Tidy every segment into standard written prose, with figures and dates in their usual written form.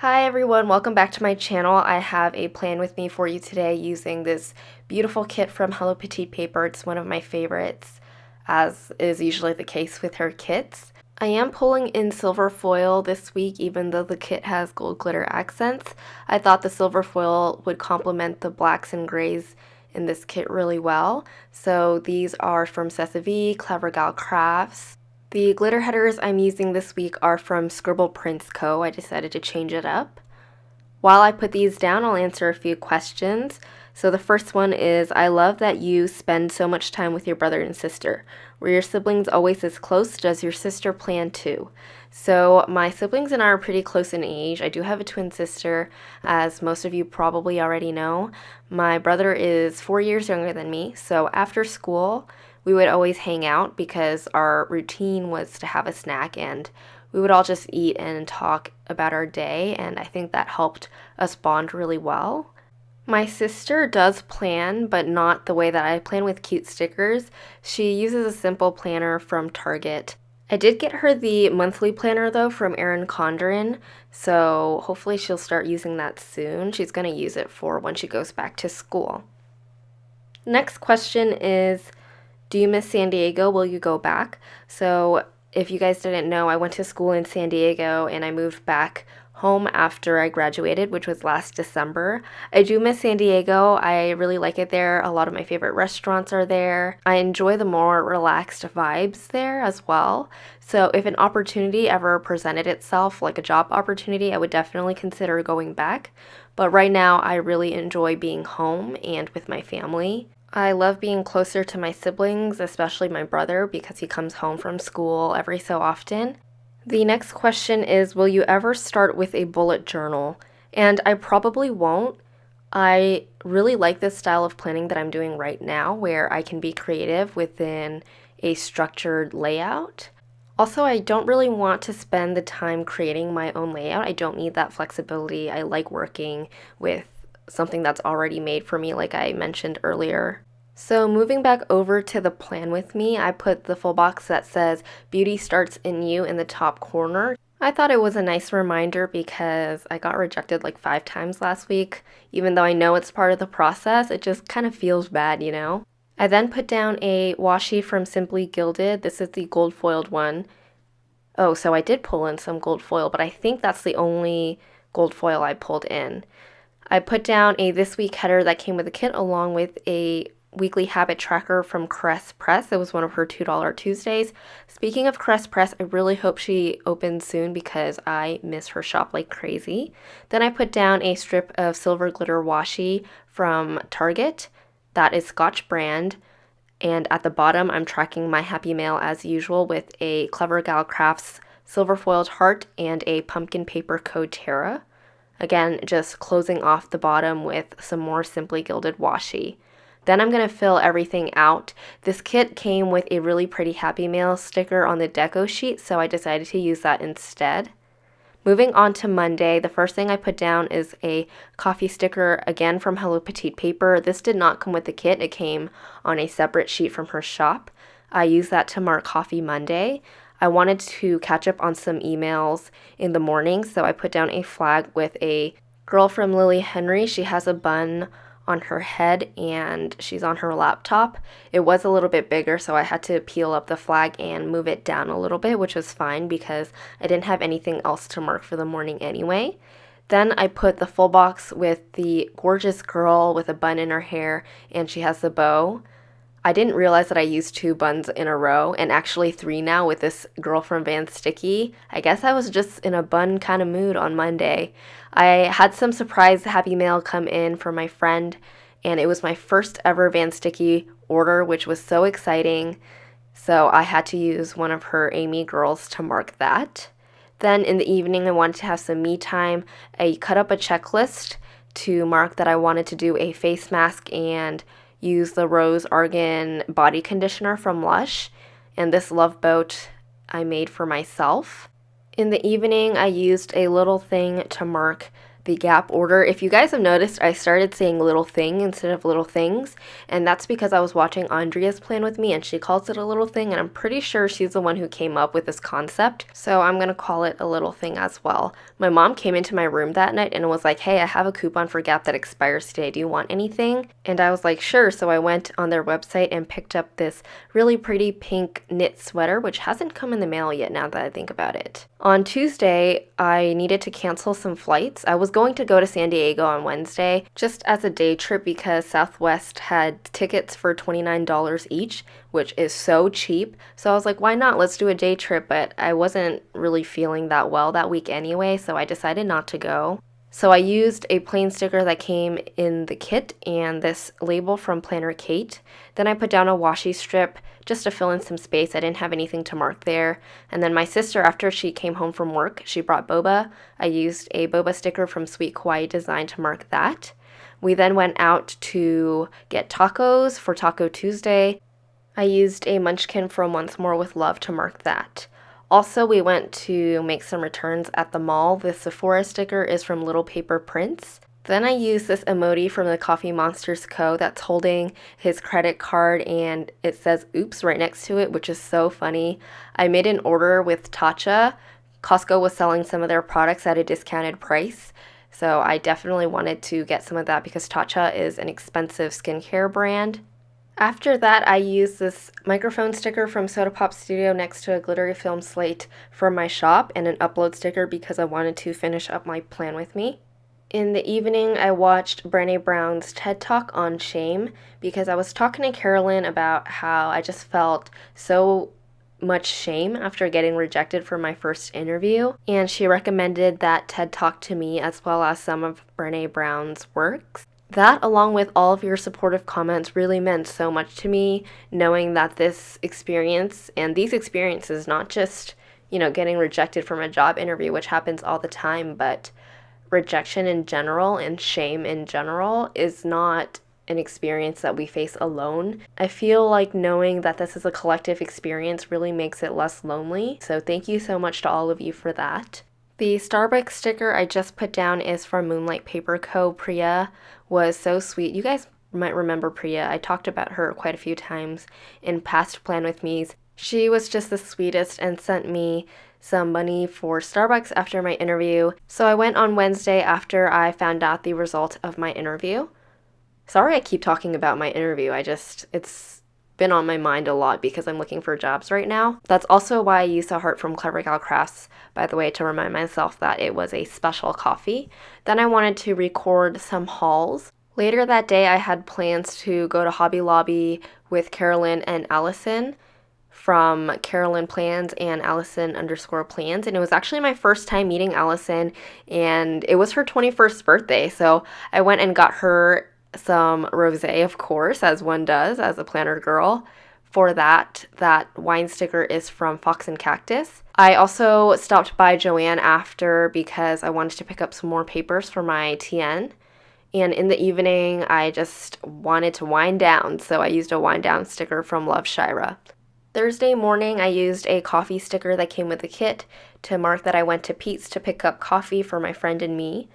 Hi everyone, welcome back to my channel. I have a plan with me for you today using this beautiful kit from Hello Petite Paper. It's one of my favorites, as is usually the case with her kits. I am pulling in silver foil this week, even though the kit has gold glitter accents. I thought the silver foil would complement the blacks and grays in this kit really well. So these are from Sesame Clever Gal Crafts. The glitter headers I'm using this week are from Scribble Prints Co. I decided to change it up. While I put these down, I'll answer a few questions. So the first one is, I love that you spend so much time with your brother and sister. Were your siblings always this close? Does your sister plan to? So my siblings and I are pretty close in age. I do have a twin sister, as most of you probably already know. My brother is 4 years younger than me, so after school, we would always hang out because our routine was to have a snack and we would all just eat and talk about our day, and I think that helped us bond really well. My sister does plan, but not the way that I plan with cute stickers. She uses a simple planner from Target. I did get her the monthly planner though from Erin Condren, so hopefully she'll start using that soon. She's going to use it for when she goes back to school. Next question is, do you miss San Diego? Will you go back? So if you guys didn't know, I went to school in San Diego and I moved back home after I graduated, which was last December. I do miss San Diego. I really like it there. A lot of my favorite restaurants are there. I enjoy the more relaxed vibes there as well. So if an opportunity ever presented itself, like a job opportunity, I would definitely consider going back. But right now, I really enjoy being home and with my family. I love being closer to my siblings, especially my brother, because he comes home from school every so often. The next question is, will you ever start with a bullet journal? And I probably won't. I really like this style of planning that I'm doing right now, where I can be creative within a structured layout. Also, I don't really want to spend the time creating my own layout. I don't need that flexibility. I like working with something that's already made for me, like I mentioned earlier. So moving back over to the plan with me, I put the full box that says Beauty Starts in You in the top corner. I thought it was a nice reminder because I got rejected like 5 times last week. Even though I know it's part of the process, it just kind of feels bad, you know? I then put down a washi from Simply Gilded. This is the gold foiled one. Oh, so I did pull in some gold foil, but I think that's the only gold foil I pulled in. I put down a This Week header that came with the kit along with a weekly habit tracker from Cress Press. It was one of her $2 Tuesdays. Speaking of Cress Press, I really hope she opens soon because I miss her shop like crazy. Then I put down a strip of silver glitter washi from Target. That is Scotch brand. And at the bottom, I'm tracking my happy mail as usual with a Clever Gal Crafts silver foiled heart and a pumpkin paper code Terra. Again, just closing off the bottom with some more Simply Gilded washi. Then I'm going to fill everything out. This kit came with a really pretty Happy Mail sticker on the deco sheet, so I decided to use that instead. Moving on to Monday, the first thing I put down is a coffee sticker, again from Hello Petite Paper. This did not come with the kit. It came on a separate sheet from her shop. I used that to mark Coffee Monday. I wanted to catch up on some emails in the morning, so I put down a flag with a girl from Lily Henry. She has a bun on her head and she's on her laptop. It was a little bit bigger, so I had to peel up the flag and move it down a little bit, which was fine because I didn't have anything else to mark for the morning anyway. Then I put the full box with the gorgeous girl with a bun in her hair and she has the bow. I didn't realize that I used 2 buns in a row, and actually 3 now with this girl from Van Sticky. I guess I was just in a bun kind of mood on Monday. I had some surprise happy mail come in from my friend, and it was my first ever Van Sticky order, which was so exciting. So I had to use one of her Amy girls to mark that. Then in the evening, I wanted to have some me time. I cut up a checklist to mark that I wanted to do a face mask and use the Rose Argan body conditioner from Lush, and this love boat I made for myself. In the evening, I used a little thing to mark the Gap order. If you guys have noticed, I started saying little thing instead of little things, and that's because I was watching Andrea's plan with me and she calls it a little thing, and I'm pretty sure she's the one who came up with this concept, so I'm gonna call it a little thing as well. My mom came into my room that night and was like, hey, I have a coupon for Gap that expires today, do you want anything? And I was like, sure. So I went on their website and picked up this really pretty pink knit sweater, which hasn't come in the mail yet now that I think about it. On Tuesday, I needed to cancel some flights. I was going to go to San Diego on Wednesday just as a day trip because Southwest had tickets for $29 each, which is so cheap. So I was like, why not? Let's do a day trip. But I wasn't really feeling that well that week anyway, so I decided not to go. So I used a plain sticker that came in the kit and this label from Planner Kate. Then I put down a washi strip just to fill in some space. I didn't have anything to mark there. And then my sister, after she came home from work, she brought boba. I used a boba sticker from Sweet Kawaii Design to mark that. We then went out to get tacos for Taco Tuesday. I used a munchkin from Once More with Love to mark that. Also, we went to make some returns at the mall. This Sephora sticker is from Little Paper Prints. Then I used this emoji from the Coffee Monsterz Co. that's holding his credit card and it says oops right next to it, which is so funny. I made an order with Tatcha. Costco was selling some of their products at a discounted price, so I definitely wanted to get some of that because Tatcha is an expensive skincare brand. After that, I used this microphone sticker from Soda Pop Studio next to a glittery film slate for my shop and an upload sticker because I wanted to finish up my plan with me. In the evening, I watched Brené Brown's TED Talk on shame because I was talking to Carolyn about how I just felt so much shame after getting rejected for my first interview, and she recommended that TED Talk to me as well as some of Brené Brown's works. That, along with all of your supportive comments, really meant so much to me, knowing that this experience, and these experiences, not just, getting rejected from a job interview, which happens all the time, but rejection in general and shame in general is not an experience that we face alone. I feel like knowing that this is a collective experience really makes it less lonely, so thank you so much to all of you for that. The Starbucks sticker I just put down is from Moonlight Paper Co. Priya was so sweet. You guys might remember Priya. I talked about her quite a few times in past Plan With Me's. She was just the sweetest and sent me some money for Starbucks after my interview. So I went on Wednesday after I found out the result of my interview. Sorry I keep talking about my interview. It's been on my mind a lot because I'm looking for jobs right now. That's also why I used a heart from Clever Gal Crafts, by the way, to remind myself that it was a special coffee. Then I wanted to record some hauls. Later that day, I had plans to go to Hobby Lobby with Carolyn and Allison from Carolyn Plans and Allison_Plans. And it was actually my first time meeting Allison, and it was her 21st birthday. So I went and got her some rosé, of course, as one does as a planner girl. For that wine sticker is from Fox and Cactus. I also stopped by Joann after because I wanted to pick up some more papers for my TN. And in the evening, I just wanted to wind down, so I used a wind down sticker from Love Shaira. Thursday morning, I used a coffee sticker that came with the kit to mark that I went to Pete's to pick up coffee for my friend and me.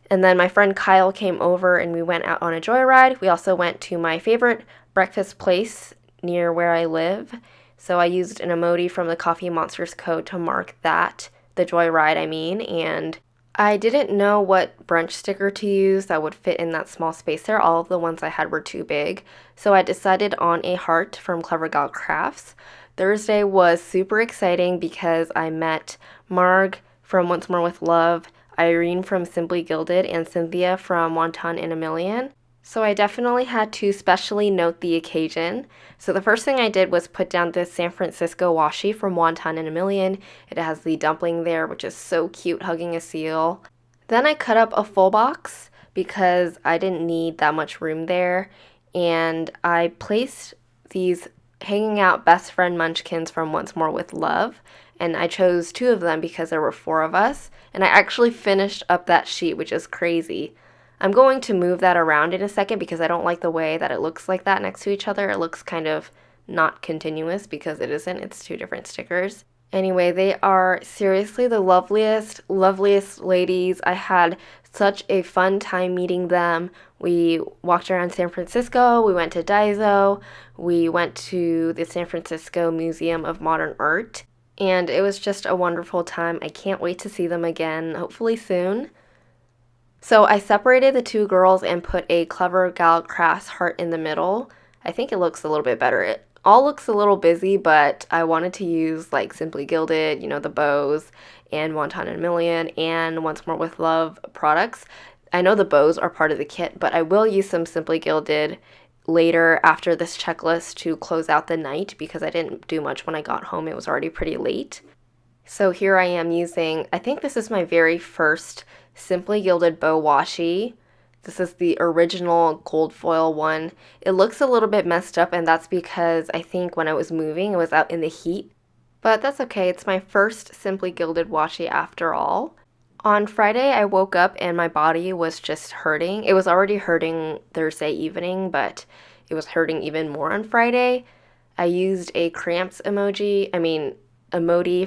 And then my friend Kyle came over and we went out on a joyride. We also went to my favorite breakfast place near where I live. So I used an emoji from the Coffee Monsterz Co. to mark that, the joyride I mean, and I didn't know what brunch sticker to use that would fit in that small space there. All of the ones I had were too big. So I decided on a heart from Clever Gal Crafts. Thursday was super exciting because I met Marg from Once More with Love, Irene from Simply Gilded, and Cynthia from Wonton in a Million. So I definitely had to specially note the occasion. So the first thing I did was put down this San Francisco washi from Wonton in a Million. It has the dumpling there, which is so cute, hugging a seal. Then I cut up a full box because I didn't need that much room there. And I placed these hanging out best friend munchkins from Once More with Love. And I chose 2 of them because there were 4 of us. And I actually finished up that sheet, which is crazy. I'm going to move that around in a second because I don't like the way that it looks like that next to each other. It looks kind of not continuous because it isn't. It's 2 different stickers. Anyway, they are seriously the loveliest, loveliest ladies. I had such a fun time meeting them. We walked around San Francisco, we went to Daiso, we went to the San Francisco Museum of Modern Art, and it was just a wonderful time. I can't wait to see them again, hopefully soon. So I separated the two girls and put a Clever Gal Crafts heart in the middle. I think it looks a little bit better. It all looks a little busy, but I wanted to use like Simply Gilded, the bows, and Wonton and Million, and Once More With Love products. I know the bows are part of the kit, but I will use some Simply Gilded later after this checklist to close out the night because I didn't do much when I got home. It was already pretty late. So here I am using, I think this is my very first Simply Gilded Bow Washi. This is the original gold foil one. It looks a little bit messed up, and that's because I think when I was moving, it was out in the heat. But that's okay, it's my first Simply Gilded washi after all. On Friday, I woke up and my body was just hurting. It was already hurting Thursday evening, but it was hurting even more on Friday. I used a cramps emoji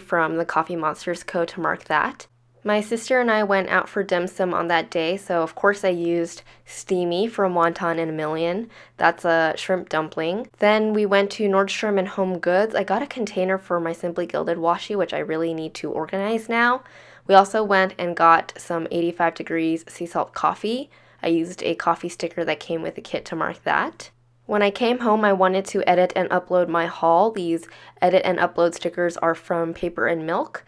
from the Coffee Monsterz Co to mark that. My sister and I went out for dim sum on that day, so of course I used Steamy from Wonton and a Million. That's a shrimp dumpling. Then we went to Nordstrom and Home Goods. I got a container for my Simply Gilded washi, which I really need to organize now. We also went and got some 85 degrees sea salt coffee. I used a coffee sticker that came with a kit to mark that. When I came home, I wanted to edit and upload my haul. These edit and upload stickers are from Paper and Milk.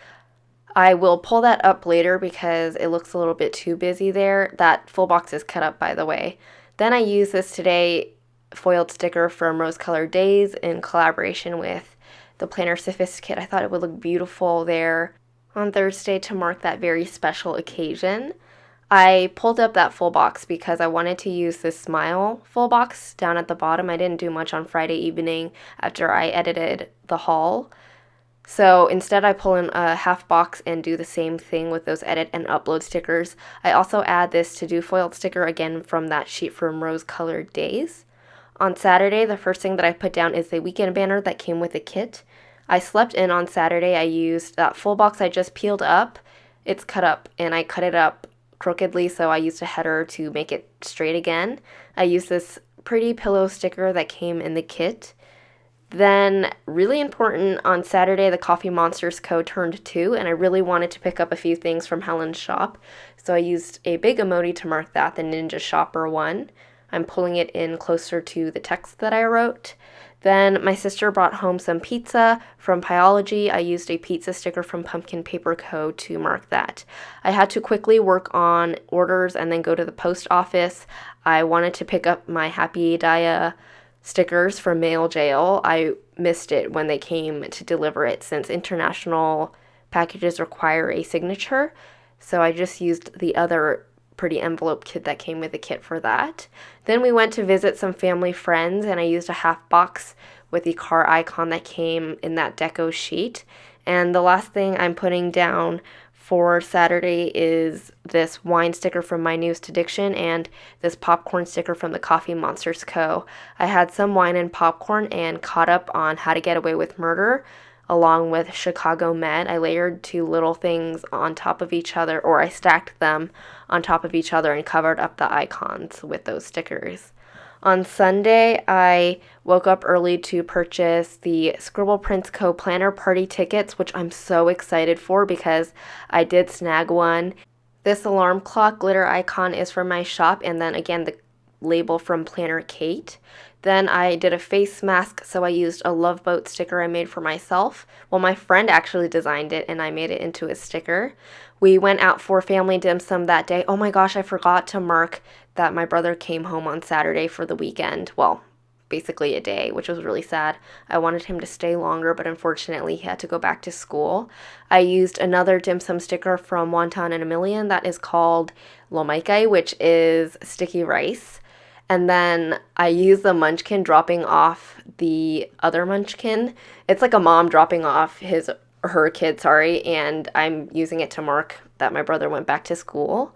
I will pull that up later because it looks a little bit too busy there. That full box is cut up, by the way. Then I used this today foiled sticker from Rose Colored Days in collaboration with the Planner Sophisticate. I thought it would look beautiful there on Thursday to mark that very special occasion. I pulled up that full box because I wanted to use this Smile full box down at the bottom. I didn't do much on Friday evening after I edited the haul. So instead I pull in a half box and do the same thing with those edit and upload stickers. I also add this to do foiled sticker again from that sheet from Rose Colored Days. On Saturday, the first thing that I put down is the weekend banner that came with the kit. I slept in on Saturday. I used that full box I just peeled up. It's cut up and I cut it up crookedly, so I used a header to make it straight again. I used this pretty pillow sticker that came in the kit. Then, really important, on Saturday, the Coffee Monsterz Co. turned 2, and I really wanted to pick up a few things from Helen's shop, so I used a big emoji to mark that, the Ninja Shopper one. I'm pulling it in closer to the text that I wrote. Then my sister brought home some pizza from Pyology. I used a pizza sticker from Pumpkin Paper Co. to mark that. I had to quickly work on orders and then go to the post office. I wanted to pick up my Happy Dia stickers from Mail Jail. I missed it when they came to deliver it since international packages require a signature. So I just used the other pretty envelope kit that came with the kit for that. Then we went to visit some family friends and I used a half box with the car icon that came in that deco sheet. And the last thing I'm putting down for Saturday is this wine sticker from My Newest Addiction and this popcorn sticker from the Coffee Monsterz Co. I had some wine and popcorn and caught up on How to Get Away with Murder along with Chicago Med. I layered two little things on top of each other, or I stacked them on top of each other and covered up the icons with those stickers. On Sunday, I woke up early to purchase the Scribble Prints Co. Planner Party tickets, which I'm so excited for because I did snag one. This alarm clock glitter icon is from my shop, and then again the label from Planner Kate. Then I did a face mask, so I used a Love Boat sticker I made for myself. Well, my friend actually designed it, and I made it into a sticker. We went out for family dim sum that day. Oh my gosh, I forgot to mark that my brother came home on Saturday for the weekend. Well, basically a day, which was really sad. I wanted him to stay longer, but unfortunately he had to go back to school. I used another dim sum sticker from Wonton and a Million that is called Lomaikai, which is sticky rice. And then I used the munchkin dropping off the other munchkin. It's like a mom dropping off her kid, and I'm using it to mark that my brother went back to school.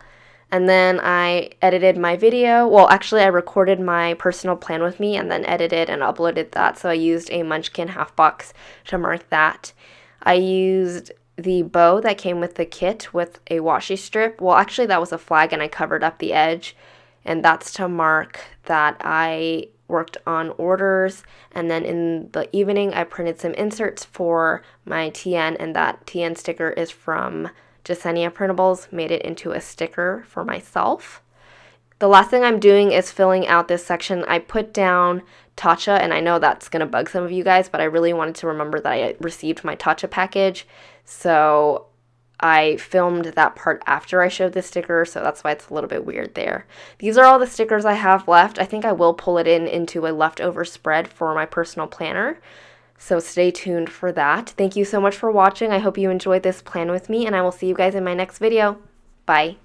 And then I edited my video. Well, actually, I recorded my personal plan with me and then edited and uploaded that. So I used a munchkin half box to mark that. I used the bow that came with the kit with a washi strip. Well, actually that was a flag and I covered up the edge, and that's to mark that I worked on orders. And then in the evening I printed some inserts for my TN, and that TN sticker is from Jasenia Printables, made it into a sticker for myself. The last thing I'm doing is filling out this section. I put down Tatcha, and I know that's going to bug some of you guys, but I really wanted to remember that I received my Tatcha package, so I filmed that part after I showed the sticker, so that's why it's a little bit weird there. These are all the stickers I have left. I think I will pull it into a leftover spread for my personal planner, so stay tuned for that. Thank you so much for watching. I hope you enjoyed this plan with me, and I will see you guys in my next video. Bye.